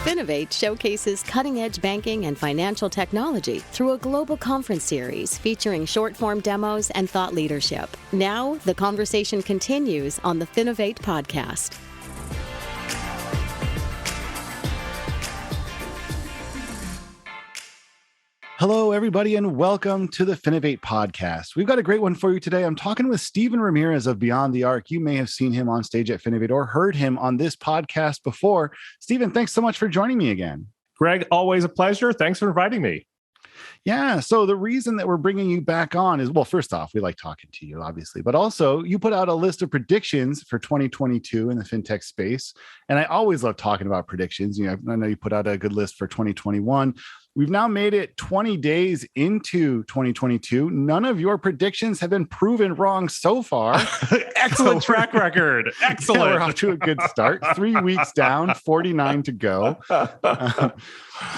Finovate showcases cutting-edge banking and financial technology through a global conference series featuring short-form demos and thought leadership. Now, the conversation continues on the Finovate podcast. Hello, everybody, and welcome to the Finovate podcast. We've got a great one for you today. I'm talking with Stephen Ramirez of Beyond the Arc. You may have seen him on stage at Finovate or heard him on this podcast before. Stephen, thanks so much for joining me again. Greg, always a pleasure. Thanks for inviting me. Yeah, so the reason that we're bringing you back on is, well, first off, we like talking to you, obviously, but also you put out a list of predictions for 2022 in the fintech space. And I always love talking about predictions. You know, I know you put out a good list for 2021. We've now made it 20 days into 2022. None of your predictions have been proven wrong so far. Excellent track record. Excellent. Yeah, we're off to a good start. 3 weeks down, 49 to go.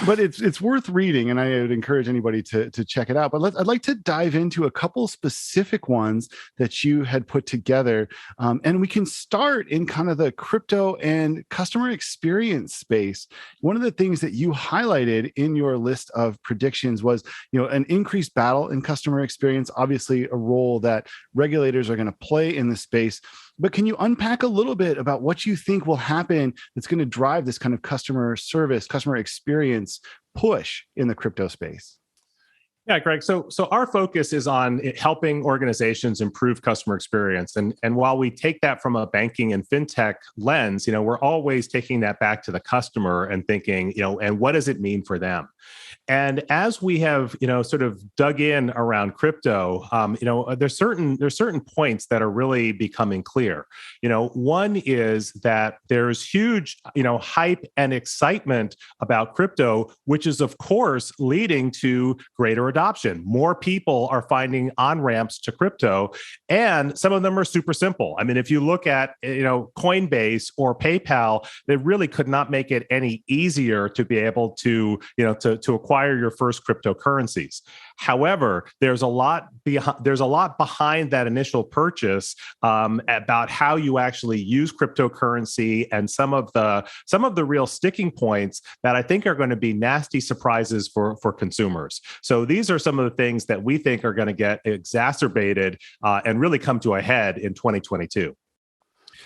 But it's worth reading, and I would encourage anybody to check it out. But I'd like to dive into a couple specific ones that you had put together. And we can start in kind of the crypto and customer experience space. One of the things that you highlighted in your list of predictions was, an increased battle in customer experience, obviously a role that regulators are going to play in the space. But can you unpack a little bit about what you think will happen that's going to drive this kind of customer service, customer experience push in the crypto space? Yeah, Greg. So our focus is on helping organizations improve customer experience. And while we take that from a banking and fintech lens, we're always taking that back to the customer and thinking, and what does it mean for them? And as we have, sort of dug in around crypto, there's certain points that are really becoming clear. One is that there's huge, hype and excitement about crypto, which is, of course, leading to greater adoption. More people are finding on-ramps to crypto, and some of them are super simple. I mean, if you look at, Coinbase or PayPal, they really could not make it any easier to be able to, to acquire your first cryptocurrencies. However, there's a lot behind that initial purchase about how you actually use cryptocurrency and some of the real sticking points that I think are going to be nasty surprises for consumers. So these are some of the things that we think are going to get exacerbated and really come to a head in 2022.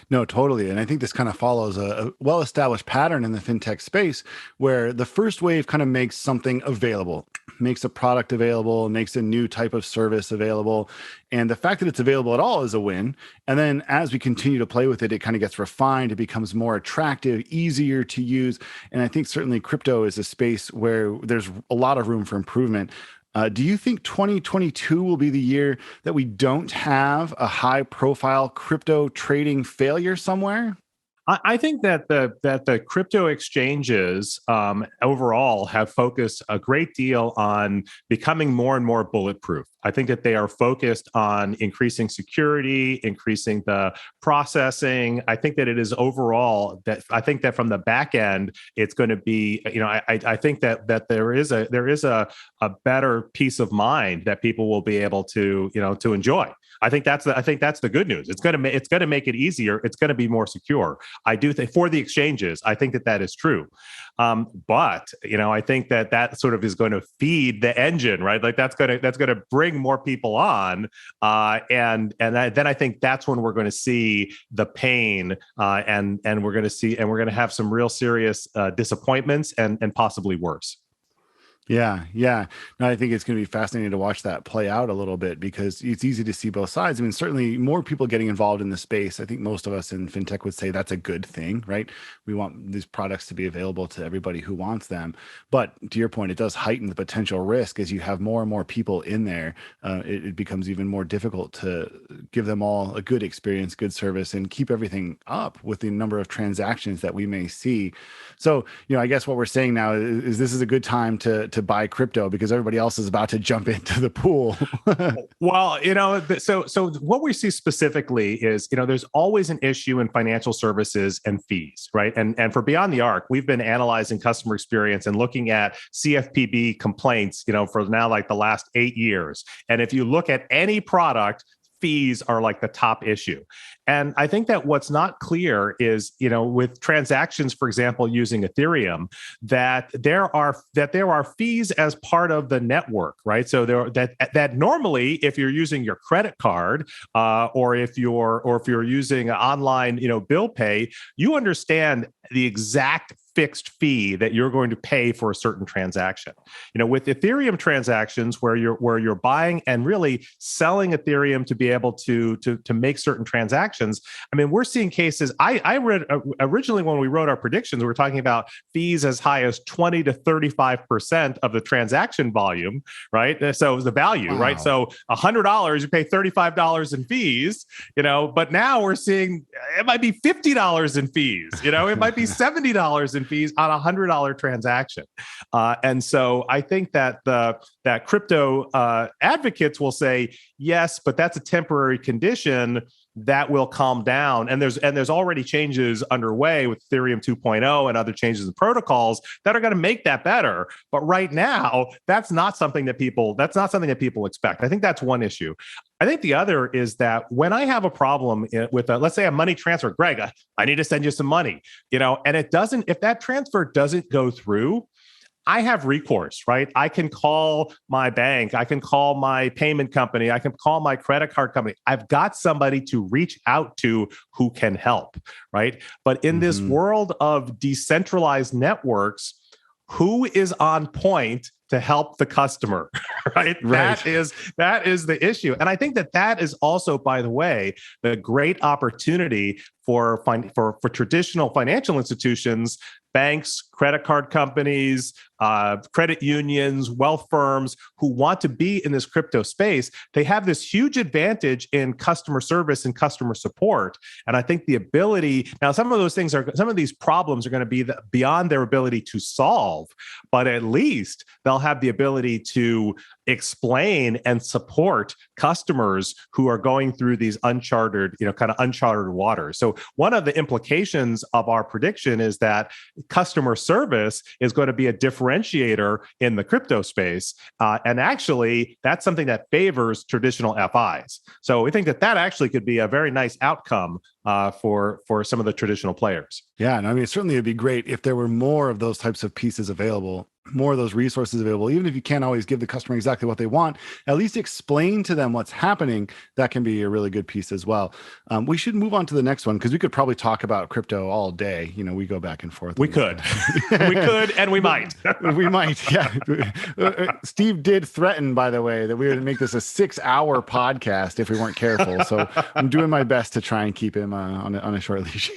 No, totally. And I think this kind of follows a well-established pattern in the fintech space where the first wave kind of makes something available, makes a product available, makes a new type of service available. And the fact that it's available at all is a win. And then as we continue to play with it, it kind of gets refined. It becomes more attractive, easier to use. And I think certainly crypto is a space where there's a lot of room for improvement. Do you think 2022 will be the year that we don't have a high-profile crypto trading failure somewhere? I think that the crypto exchanges overall have focused a great deal on becoming more and more bulletproof. I think that they are focused on increasing security, increasing the processing. I think that it is overall that I think that from the back end, it's going to be, I think that there is a better peace of mind that people will be able to, to enjoy. I think that's the good news. It's going to make it easier. It's going to be more secure. I do think for the exchanges, I think that is true. But I think that sort of is going to feed the engine, right? Like that's going to bring more people on, then I think that's when we're going to see the pain, and we're going to have some real serious disappointments and possibly worse. Yeah. No, I think it's going to be fascinating to watch that play out a little bit because it's easy to see both sides. I mean, certainly more people getting involved in the space. I think most of us in fintech would say that's a good thing, right? We want these products to be available to everybody who wants them. But to your point, it does heighten the potential risk as you have more and more people in there. It becomes even more difficult to give them all a good experience, good service, and keep everything up with the number of transactions that we may see. So, I guess what we're saying now is this is a good time to buy crypto because everybody else is about to jump into the pool. Well, so what we see specifically is, there's always an issue in financial services and fees, right? And for Beyond the Arc, we've been analyzing customer experience and looking at CFPB complaints, for now like the last 8 years. And if you look at any product, fees are like the top issue. And I think that what's not clear is, with transactions, for example, using Ethereum, that there are fees as part of the network, right? So that normally, if you're using your credit card, or if you're using online, bill pay, you understand the exact fixed fee that you're going to pay for a certain transaction. With Ethereum transactions, where you're buying and really selling Ethereum to be able to make certain transactions. I mean, we're seeing cases. I read originally when we wrote our predictions, we were talking about fees as high as 20 to 35% of the transaction volume, right? So the value, Wow. right? So $100, you pay $35 in fees, but now we're seeing it might be $50 in fees, it might be $70 in fees on $100 transaction. And so I think that that crypto advocates will say, yes, but that's a temporary condition that will calm down. And there's already changes underway with Ethereum 2.0 and other changes in protocols that are going to make that better. But right now, that's not something that people expect. I think that's one issue. I think the other is that when I have a problem with, let's say, a money transfer, Greg, I need to send you some money, and if that transfer doesn't go through, I have recourse, right? I can call my bank. I can call my payment company. I can call my credit card company. I've got somebody to reach out to who can help, right? But in this world of decentralized networks, who is on point to help the customer, right? That is the issue. And I think that is also, by the way, the great opportunity for traditional financial institutions, banks, credit card companies, credit unions, wealth firms who want to be in this crypto space. They have this huge advantage in customer service and customer support. And I think the ability, now some of these problems are going to be beyond their ability to solve, but at least they'll have the ability to explain and support customers who are going through these uncharted waters. So one of the implications of our prediction is that customer service is going to be a differentiator in the crypto space. And actually, that's something that favors traditional FIs. So we think that actually could be a very nice outcome for some of the traditional players. Yeah, and I mean, certainly it'd be great if there were more of those types of pieces available, more of those resources available. Even if you can't always give the customer exactly what they want, at least explain to them what's happening. That can be a really good piece as well. We should move on to the next one because we could probably talk about crypto all day. We go back and forth. We could, and we might. We might, yeah. Steve did threaten, by the way, that we would make this a 6-hour podcast if we weren't careful. So I'm doing my best to try and keep him on a short leash.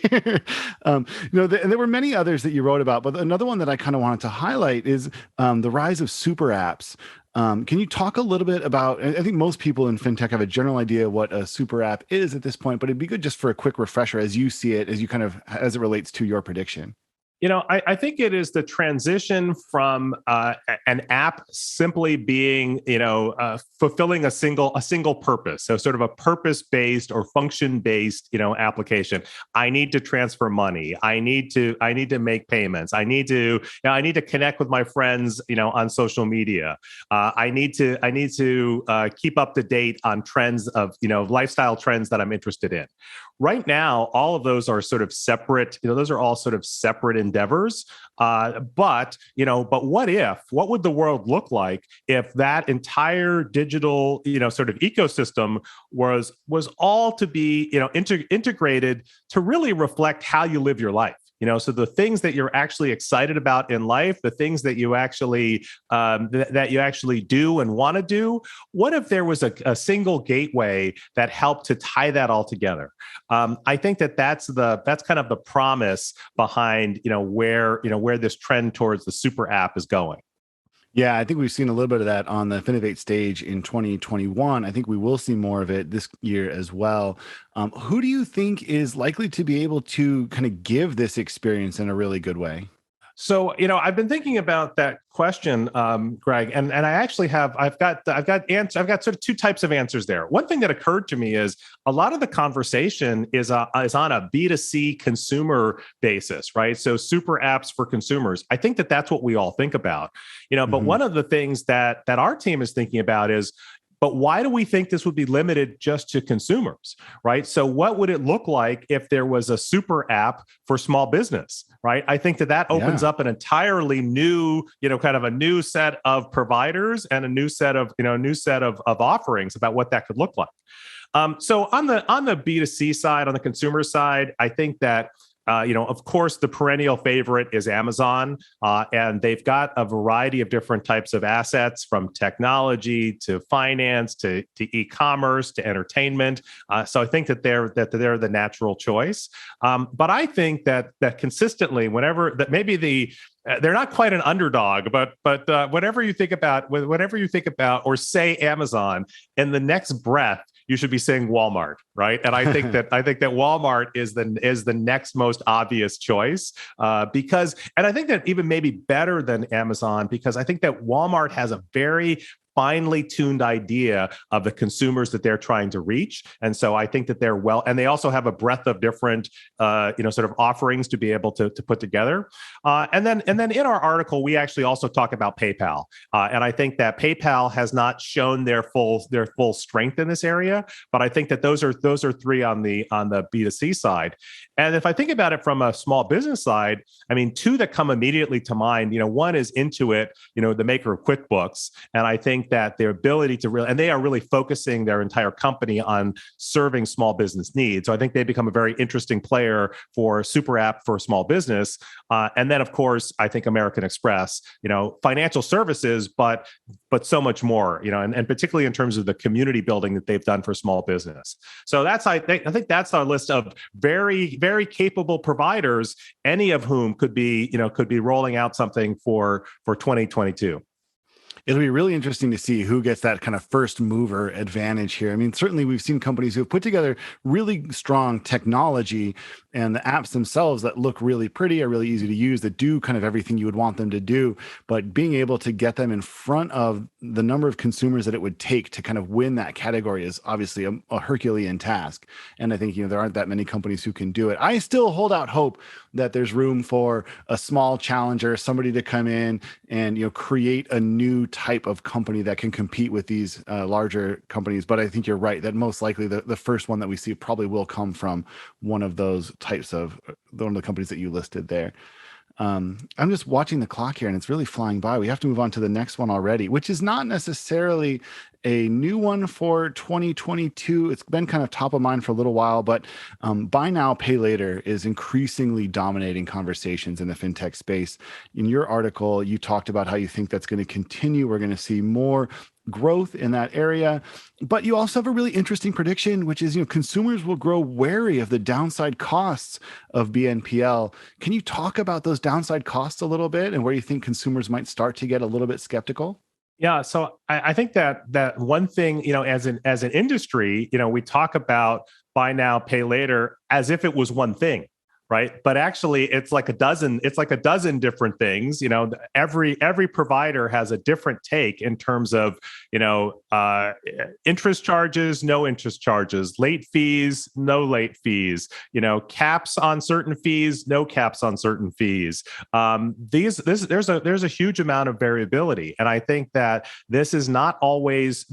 And there were many others that you wrote about, but another one that I kind of wanted to highlight is the rise of super apps. Can you talk a little bit about, I think most people in fintech have a general idea what a super app is at this point, but it'd be good just for a quick refresher as you see it, as it relates to your prediction. I think it is the transition from an app simply being, fulfilling a single purpose. So sort of a purpose-based or function-based, application. I need to transfer money. I need to make payments. I need to connect with my friends, on social media. I need to keep up to date on trends of, lifestyle trends that I'm interested in. Right now, all of those are sort of separate. Those are all sort of separate endeavors. But what would the world look like if that entire digital, sort of ecosystem was all to be, integrated to really reflect how you live your life? So the things that you're actually excited about in life, the things that you actually do and want to do. What if there was a single gateway that helped to tie that all together? I think that's kind of the promise behind where this trend towards the super app is going. Yeah, I think we've seen a little bit of that on the Finovate stage in 2021. I think we will see more of it this year as well. Who do you think is likely to be able to kind of give this experience in a really good way? So, I've been thinking about that question, Greg, and I actually I've got sort of two types of answers there. One thing that occurred to me is a lot of the conversation is on a B2C consumer basis, right? So super apps for consumers. I think that's what we all think about, but one of the things that our team is thinking about is, But why do we think this would be limited just to consumers, right? So what would it look like if there was a super app for small business, right? I think that opens up an entirely new, kind of a new set of providers and a new set of offerings about what that could look like. So on the B2C side, on the consumer side, I think that of course, the perennial favorite is Amazon, and they've got a variety of different types of assets, from technology to finance to e-commerce to entertainment. So I think that they're the natural choice. But I think that consistently, they're not quite an underdog, but whenever you think about or say Amazon, in the next breath, you should be saying Walmart, right? And I think that Walmart is the next most obvious choice, because I think that even maybe better than Amazon, because I think that Walmart has a very finely tuned idea of the consumers that they're trying to reach. And so I think that they're and they also have a breadth of different, sort of offerings to be able to put together. And then in our article, we actually also talk about PayPal. And I think that PayPal has not shown their full strength in this area, but I think that those are three on the B2C side. And if I think about it from a small business side, I mean, two that come immediately to mind, one is Intuit, the maker of QuickBooks. And I think that their ability to and they are really focusing their entire company on serving small business needs. So I think they become a very interesting player for a super app for small business. And then, of course, I think American Express, financial services, but so much more, and particularly in terms of the community building that they've done for small business. So I think that's our list of very, very capable providers, any of whom could be rolling out something for 2022. It'll be really interesting to see who gets that kind of first mover advantage here. I mean, certainly we've seen companies who have put together really strong technology and the apps themselves that look really pretty, are really easy to use, that do kind of everything you would want them to do. But being able to get them in front of the number of consumers that it would take to kind of win that category is obviously a Herculean task. And I think, there aren't that many companies who can do it. I still hold out hope that there's room for a small challenger, somebody to come in and, create a new type of company that can compete with these larger companies. But I think you're right that most likely the first one that we see probably will come from one of those types of one of the companies that you listed there. I'm just watching the clock here and it's really flying by. We have to move on to the next one already, which is not necessarily a new one for 2022. It's been kind of top of mind for a little while, but buy now, pay later is increasingly dominating conversations in the fintech space. In your article, you talked about how you think that's going to continue. We're going to see more growth in that area, but you also have a really interesting prediction, which is, consumers will grow wary of the downside costs of BNPL. Can you talk about those downside costs a little bit and where you think consumers might start to get a little bit skeptical? Yeah, so I think that one thing, as an industry, we talk about buy now, pay later as if it was one thing, right? But actually, it's like a dozen different things. Every provider has a different take in terms of, interest charges, no interest charges, late fees, no late fees, caps on certain fees, no caps on certain fees. There's a huge amount of variability, and I think that this is not always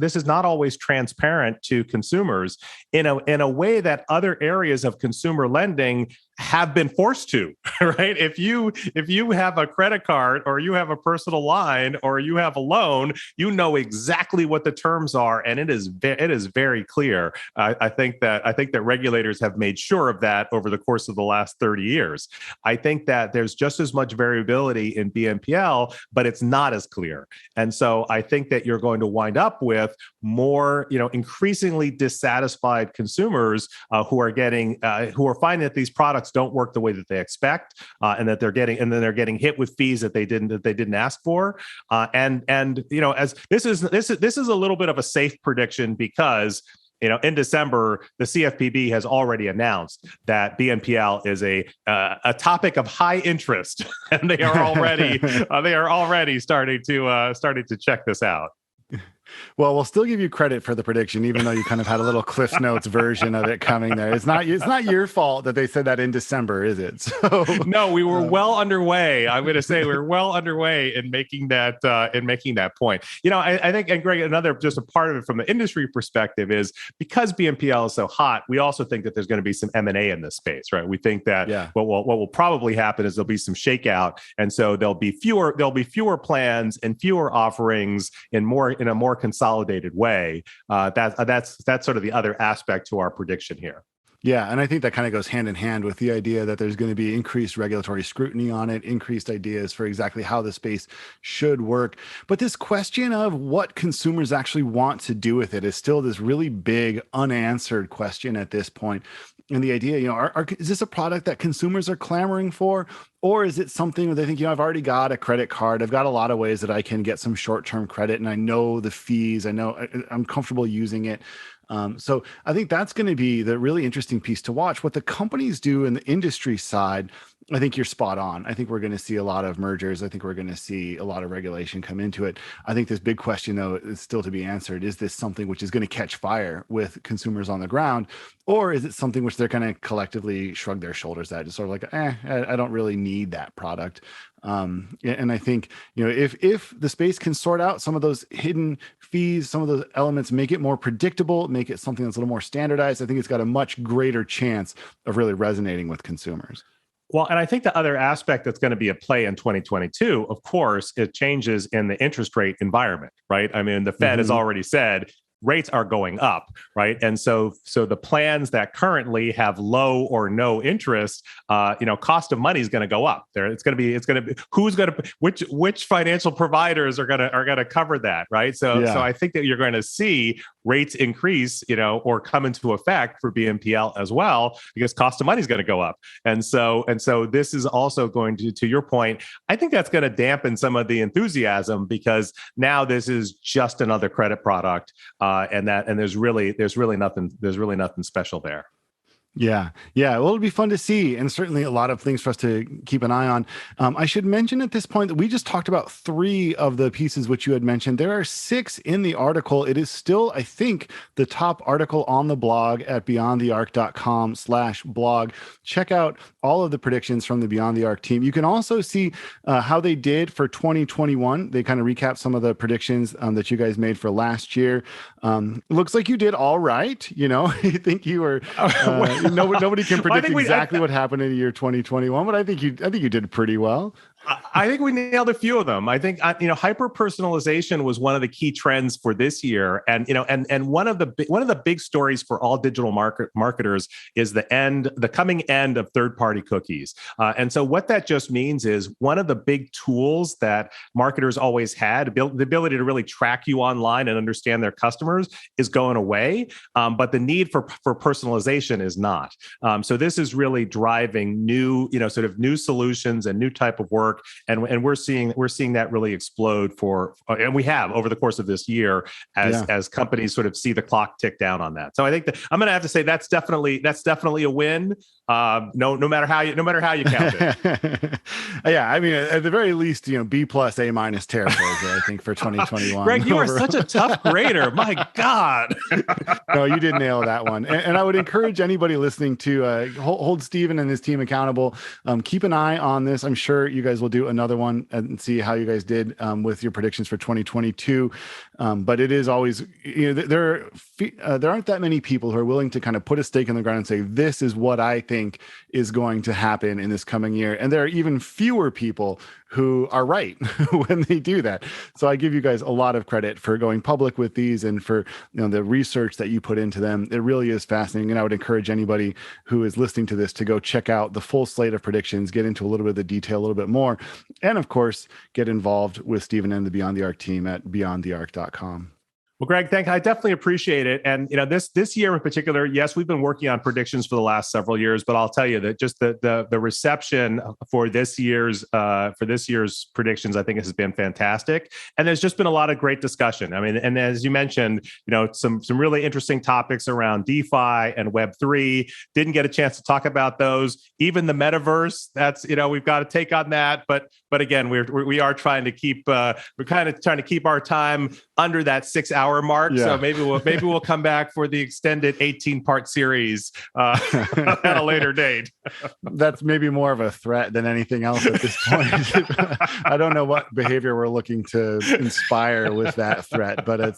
transparent to consumers in a way that other areas of consumer lending have been forced to, right? If you have a credit card or you have a personal line or you have a loan, you know exactly what the terms are, and it is very clear. I think that regulators have made sure of that over the course of the last 30 years. I think that there's just as much variability in BNPL, but it's not as clear. And so I think that you're going to wind up with more, increasingly dissatisfied consumers who are finding that these products don't work the way that they expect, and that they're getting hit with fees that they didn't ask for. And as this is a little bit of a safe prediction because in December, the CFPB has already announced that BNPL is a topic of high interest, and they are already starting to check this out. Well, we'll still give you credit for the prediction, even though you kind of had a little Cliff Notes version of it coming there. It's not your fault that they said that in December, is it? So no, we were well underway. I'm going to say we were well underway in making that point. I think, and Greg, another just a part of it from the industry perspective is because BNPL is so hot, we also think that there's going to be some M&A in this space, right? We think that what will probably happen is there'll be some shakeout, and so there'll be fewer plans and fewer offerings in a more consolidated way. That's sort of the other aspect to our prediction here. Yeah, and I think that kind of goes hand in hand with the idea that there's going to be increased regulatory scrutiny on it, increased ideas for exactly how the space should work. But this question of what consumers actually want to do with it is still this really big unanswered question at this point. And the idea, is this a product that consumers are clamoring for? Or is it something where they think, I've already got a credit card. I've got a lot of ways that I can get some short-term credit, and I know the fees. I know I'm comfortable using it. So I think that's going to be the really interesting piece to watch. What the companies do in the industry side, I think you're spot on. I think we're going to see a lot of mergers. I think we're going to see a lot of regulation come into it. I think this big question, though, is still to be answered. Is this something which is going to catch fire with consumers on the ground? Or is it something which they're going to collectively shrug their shoulders at? Just sort of like, I don't really need that product. And I think, if the space can sort out some of those hidden fees, some of those elements, make it more predictable, make it something that's a little more standardized, I think it's got a much greater chance of really resonating with consumers. Well, and I think the other aspect that's going to be at play in 2022, of course, it changes in the interest rate environment, right? I mean, the Fed has already said rates are going up, right? And so the plans that currently have low or no interest, cost of money is going to go up. Which financial providers are going to cover that, right? So I think that you're going to see rates increase, or come into effect for BNPL as well, because cost of money is going to go up. And so this is also going to your point, I think that's going to dampen some of the enthusiasm, because now this is just another credit product. And there's really nothing special there. Yeah. Well, it'll be fun to see, and certainly a lot of things for us to keep an eye on. I should mention at this point that we just talked about 3 of the pieces which you had mentioned. There are 6 in the article. It is still, I think, the top article on the blog at beyondthearc.com/blog. Check out all of the predictions from the Beyond the Arc team. You can also see how they did for 2021. They kind of recap some of the predictions that you guys made for last year. It looks like you did all right. I think you were... nobody can predict exactly what happened in the year 2021, but I think you did pretty well. I think we nailed a few of them. I think hyper personalization was one of the key trends for this year, and one of the big stories for all digital marketers is the coming end of third-party cookies. And so what that just means is one of the big tools that marketers always had, the ability to really track you online and understand their customers, is going away. But the need for personalization is not. So this is really driving new solutions and new type of work. And we're seeing that really explode and we have over the course of this year as companies sort of see the clock tick down on that. So I think that I'm going to have to say that's definitely a win. No matter how you count it. Yeah, I mean, at the very least, B+, A- territory there, I think, for 2021. Greg, you are such a tough grader. My God. No, you did nail that one. And I would encourage anybody listening to hold Stephen and his team accountable. Keep an eye on this. I'm sure you guys will do another one and see how you guys did with your predictions for 2022. But it is always, there aren't that many people who are willing to kind of put a stake in the ground and say, this is what I think is going to happen in this coming year. And there are even fewer people who are right when they do that. So I give you guys a lot of credit for going public with these and for the research that you put into them. It really is fascinating. And I would encourage anybody who is listening to this to go check out the full slate of predictions, get into a little bit of the detail, a little bit more, and of course, get involved with Stephen and the Beyond the Arc team at beyondthearc.com. Well, Greg, I definitely appreciate it. And this year in particular, yes, we've been working on predictions for the last several years, but I'll tell you that just the reception for this year's predictions, I think has been fantastic. And there's just been a lot of great discussion. I mean, and as you mentioned, some really interesting topics around DeFi and Web3. Didn't get a chance to talk about those. Even the metaverse, that's we've got to take on that. But again, we are trying to keep we're kind of trying to keep our time under that 6-hour mark. Yeah. So maybe we'll come back for the extended 18-part series at a later date. That's maybe more of a threat than anything else at this point. I don't know what behavior we're looking to inspire with that threat, but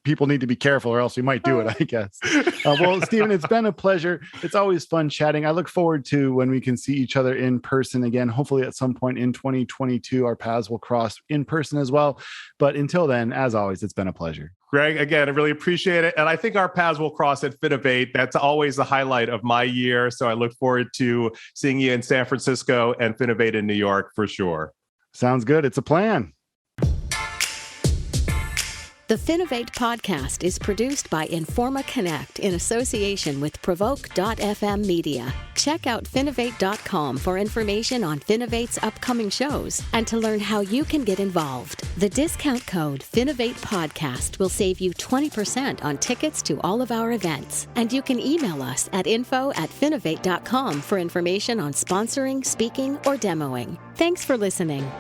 people need to be careful or else we might do it, I guess. Well, Stephen, it's been a pleasure. It's always fun chatting. I look forward to when we can see each other in person again. Hopefully at some point in 2022, our paths will cross in person as well. But until then, as always, it's been a pleasure. Greg, again, I really appreciate it. And I think our paths will cross at Finovate. That's always the highlight of my year. So I look forward to seeing you in San Francisco and Finovate in New York for sure. Sounds good. It's a plan. The Finovate podcast is produced by Informa Connect in association with Provoke.fm Media. Check out Finovate.com for information on Finovate's upcoming shows and to learn how you can get involved. The discount code Finovate Podcast will save you 20% on tickets to all of our events. And you can email us at info@finovate.com for information on sponsoring, speaking, or demoing. Thanks for listening.